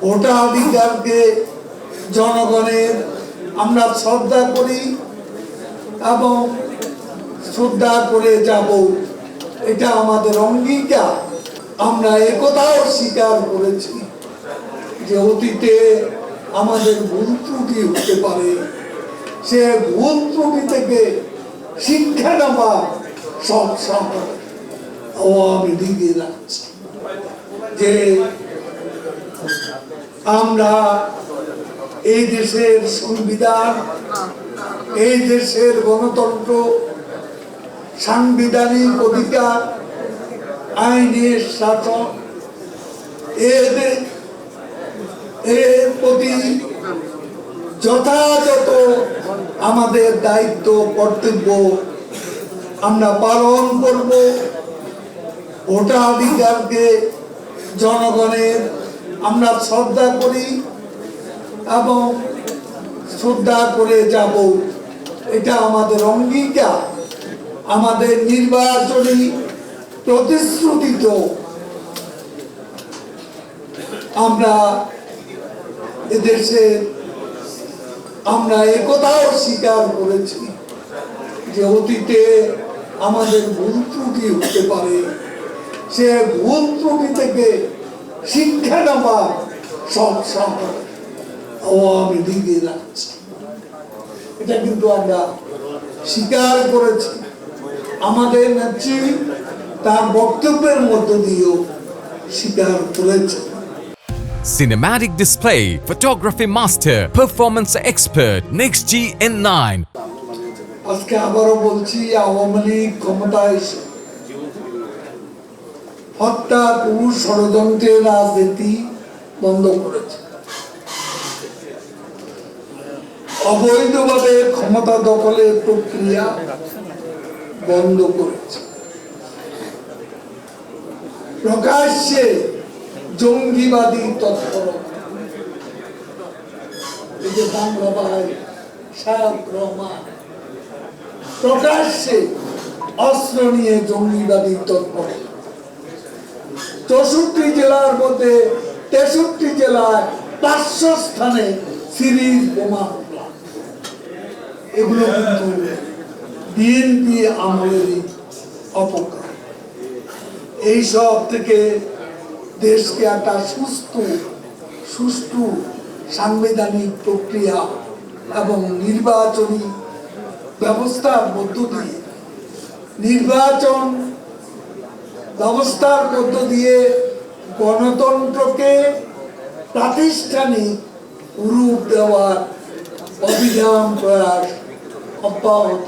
ভোটাধিকারকে জনগণের আমরা শ্রদ্ধা করি এবং শ্রদ্ধা করে যাব, এটা আমাদের অঙ্গীকার। আমরা একথাও স্বীকার করেছি যে অতীতে আমাদের ভুল ত্রুটি হতে পারে, সে ভুল ত্রুটি থেকে শিক্ষা নেওয়া সব সময় আওয়ামী লীগের আছে। যে আমরা এই দেশের সংবিধান, এই দেশের গণতন্ত্র, সাংবিধানিক অধিকার, আইনের শাসন, এর প্রতি যথাযথ আমাদের দায়িত্ব কর্তব্য আমরা পালন করব। ভোটাধিকারকে জনগণের আমরা শ্রদ্ধা করি এবং শ্রদ্ধা করে যাব, এটা আমাদের অঙ্গীকার। আমাদের নির্বাচনী প্রতিশ্রুতি তো আমরা এদেশে আমরা একথাও স্বীকার করেছি যে অতীতে আমাদের ভুল ত্রুটি হতে পারে, সে ভুল ত্রুটি থেকে শিক্ষা নেওয়া সব সময় আওয়ামী লীগের আছে। এটা কিন্তু আমরা স্বীকার করেছি। আমাদের নেত্রী তার বক্তব্যের মধ্য দিয়েও স্বীকার করেছে। Cinematic display, photography master, performance expert, NextG N9. আজকে আবারও বলছি, আওয়ামী লীগ ক্ষমতায় হত্যা, খুন, ষড়যন্ত্রের রাজনীতি বন্ধ করেছে, অবৈধভাবে ক্ষমতা দখলের প্রক্রিয়া বন্ধ করেছে, প্রকাশ্যে জঙ্গিবাদী তৎপরতা, এই যে বাংলা ভাই শায়ক রহমান প্রকাশ্যে অস্ত্র নিয়ে জঙ্গিবাদী তৎপরতা, 64 জেলার মধ্যে 63 জেলায় 500 স্থানে সিরিজ বোমা হামলা, এগুলো কিন্তু বিএনপি আমলেরই অপকার। এইসব থেকে দেশকে একটা সুষ্ঠু সাংবিধানিক প্রক্রিয়া এবং নির্বাচনী ব্যবস্থার মধ্য দিয়ে গণতন্ত্রকে প্রাতিষ্ঠানিক রূপ দেওয়ার অভিযান প্রয়াস অব্যাহত